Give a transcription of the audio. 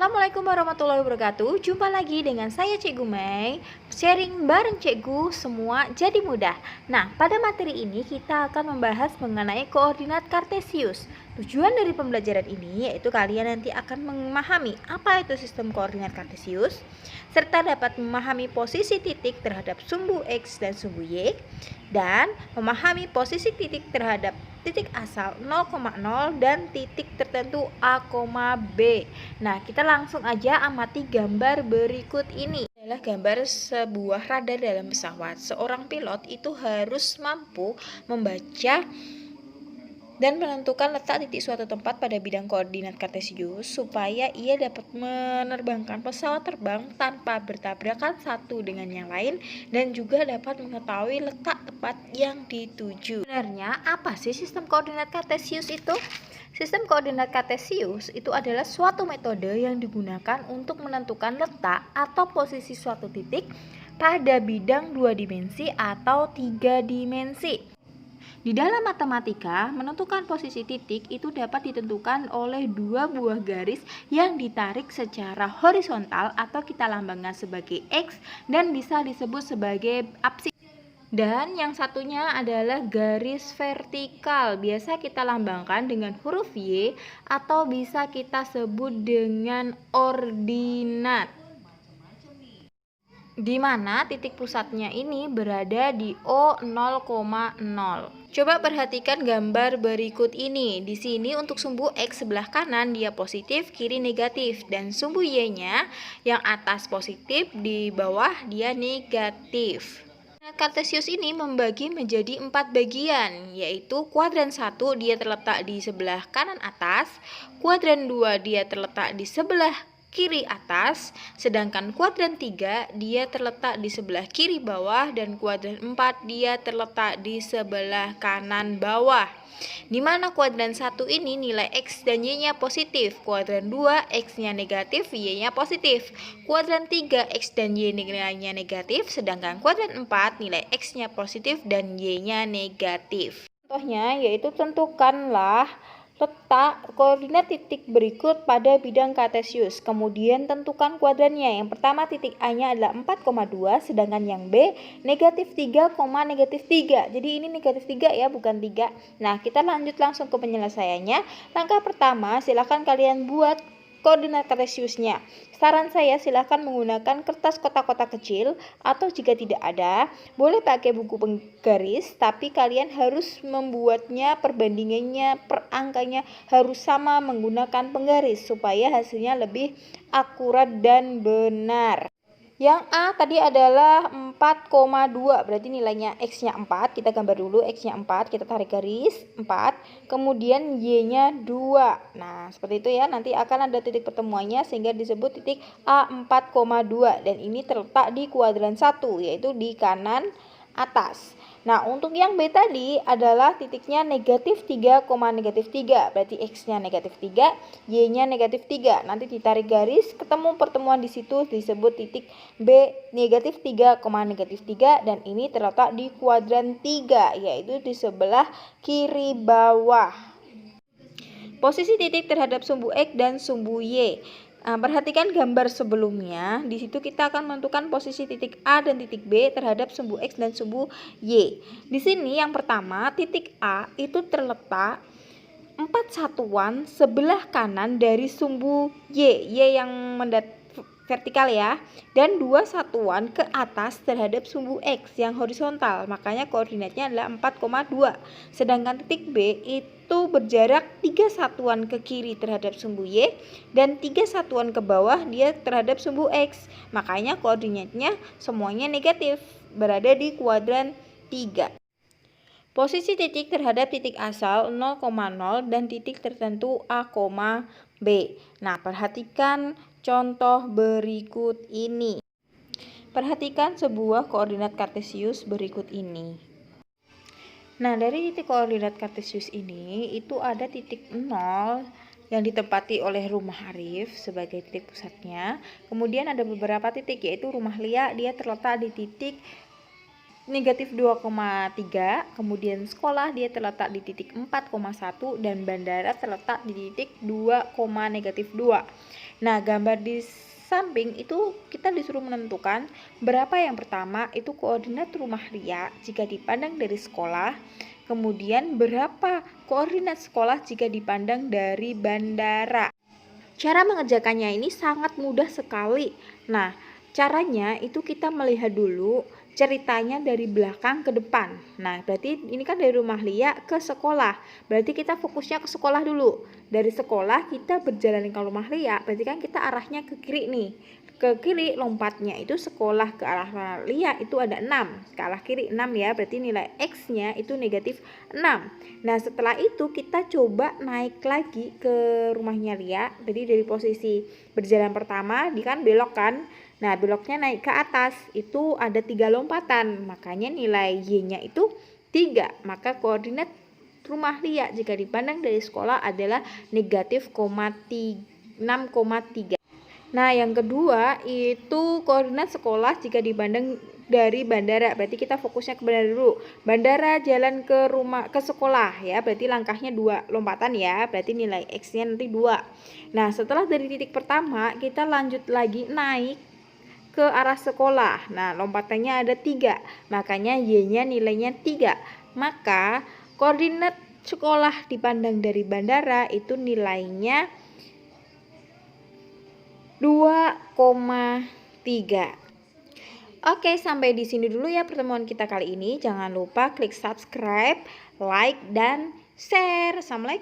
Assalamualaikum warahmatullahi wabarakatuh. Jumpa lagi dengan saya Cikgu Mei. Sharing bareng Cikgu semua jadi mudah. Nah, pada materi ini kita akan membahas mengenai koordinat kartesius. Tujuan dari pembelajaran ini yaitu kalian nanti akan memahami apa itu sistem koordinat kartesius, serta dapat memahami posisi titik terhadap sumbu X dan sumbu Y, dan memahami posisi titik terhadap titik asal 0,0 dan titik tertentu A, B. Nah, kita langsung aja amati gambar berikut ini. Adalah gambar sebuah radar dalam pesawat. Seorang pilot itu harus mampu membaca dan menentukan letak titik suatu tempat pada bidang koordinat kartesius supaya ia dapat menerbangkan pesawat terbang tanpa bertabrakan satu dengan yang lain dan juga dapat mengetahui letak tempat yang dituju. Sebenarnya apa sih sistem koordinat kartesius itu? Sistem koordinat kartesius itu adalah suatu metode yang digunakan untuk menentukan letak atau posisi suatu titik pada bidang 2 dimensi atau 3 dimensi. Di dalam matematika, menentukan posisi titik itu dapat ditentukan oleh dua buah garis yang ditarik secara horizontal atau kita lambangkan sebagai X dan bisa disebut sebagai absis. Dan yang satunya adalah garis vertikal, biasa kita lambangkan dengan huruf Y atau bisa kita sebut dengan ordinat, di mana titik pusatnya ini berada di O0,0. Coba perhatikan gambar berikut ini. Di sini untuk sumbu X sebelah kanan dia positif, kiri negatif, dan sumbu Y-nya yang atas positif, di bawah dia negatif. Kartesius ini membagi menjadi 4 bagian, yaitu kuadran 1 dia terletak di sebelah kanan atas, kuadran 2 dia terletak di sebelah kiri atas, sedangkan kuadran 3 dia terletak di sebelah kiri bawah, dan kuadran 4 dia terletak di sebelah kanan bawah. Di mana kuadran 1 ini nilai X dan Y-nya positif, kuadran 2 X-nya negatif, Y-nya positif, kuadran 3 X dan Y nilainya negatif, sedangkan kuadran 4 nilai X-nya positif dan Y-nya negatif. Contohnya yaitu tentukanlah letak koordinat titik berikut pada bidang kartesius. Kemudian tentukan kuadrannya. Yang pertama titik A-nya adalah 4,2, sedangkan yang B negatif 3, negatif 3. Jadi ini negatif 3 ya, bukan 3. Nah, kita lanjut langsung ke penyelesaiannya. Langkah pertama, silakan kalian buat koordinat kartesiusnya. Saran saya silakan menggunakan kertas kotak-kotak kecil atau jika tidak ada, boleh pakai buku penggaris, tapi kalian harus membuatnya perbandingannya, per angkanya harus sama menggunakan penggaris supaya hasilnya lebih akurat dan benar. Yang A tadi adalah 4,2, berarti nilainya X-nya 4, kita gambar dulu X-nya 4, kita tarik garis 4, kemudian Y-nya 2. Nah, seperti itu ya, nanti akan ada titik pertemuannya sehingga disebut titik A4,2 dan ini terletak di kuadran 1, yaitu di kanan atas. Nah, untuk yang B tadi adalah titiknya negatif 3, negatif 3. Berarti X-nya negatif 3, Y-nya negatif 3. Nanti ditarik garis, ketemu pertemuan di situ disebut titik B negatif 3, negatif 3. Dan ini terletak di kuadran 3, yaitu di sebelah kiri bawah. Posisi titik terhadap sumbu X dan sumbu Y. Perhatikan gambar sebelumnya. Di situ kita akan menentukan posisi titik A dan titik B terhadap sumbu X dan sumbu Y. Di sini yang pertama, titik A itu terletak 4 satuan sebelah kanan dari sumbu Y yang vertikal ya, dan 2 satuan ke atas terhadap sumbu X yang horizontal. Makanya koordinatnya adalah 4,2. Sedangkan titik B itu berjarak 3 satuan ke kiri terhadap sumbu Y dan 3 satuan ke bawah dia terhadap sumbu X. Makanya koordinatnya semuanya negatif, berada di kuadran 3. Posisi titik terhadap titik asal 0,0 dan titik tertentu A, B. Nah, perhatikan contoh berikut ini. Perhatikan sebuah koordinat kartesius berikut ini. Nah, dari titik koordinat kartesius ini itu ada titik 0 yang ditempati oleh rumah Arif sebagai titik pusatnya. Kemudian ada beberapa titik, yaitu rumah Lia dia terletak di titik negatif 2,3, kemudian sekolah dia terletak di titik 4,1 dan bandara terletak di titik 2, negatif 2. Nah, gambar di samping itu kita disuruh menentukan berapa yang pertama itu koordinat rumah Lia jika dipandang dari sekolah, kemudian berapa koordinat sekolah jika dipandang dari bandara. Cara mengerjakannya ini sangat mudah sekali. Nah, caranya itu kita melihat dulu ceritanya dari belakang ke depan. Nah, berarti ini kan dari rumah Lia ke sekolah. Berarti kita fokusnya ke sekolah dulu. Dari sekolah kita berjalan ke rumah Lia, berarti kan kita arahnya ke kiri nih. Ke kiri lompatnya itu sekolah ke arah Lia itu ada 6. Ke arah kiri 6 ya, berarti nilai X-nya itu negatif 6. Nah, setelah itu kita coba naik lagi ke rumahnya Lia. Jadi dari posisi berjalan pertama, dia kan belok kan. Nah, beloknya naik ke atas, itu ada 3 lompatan. Makanya nilai Y-nya itu 3. Maka koordinat rumah Lia jika dipandang dari sekolah adalah negatif 6,3. Nah, yang kedua itu koordinat sekolah jika dipandang dari bandara. Berarti kita fokusnya ke bandara dulu. Bandara jalan ke rumah ke sekolah ya. Berarti langkahnya 2 lompatan ya. Berarti nilai X-nya nanti 2. Nah, setelah dari titik pertama kita lanjut lagi naik ke arah sekolah. Nah, lompatannya ada 3. Makanya Y-nya nilainya 3. Maka koordinat sekolah dipandang dari bandara itu nilainya 2,3. Oke, sampai di sini dulu ya pertemuan kita kali ini. Jangan lupa klik subscribe, like, dan share. Assalamualaikum.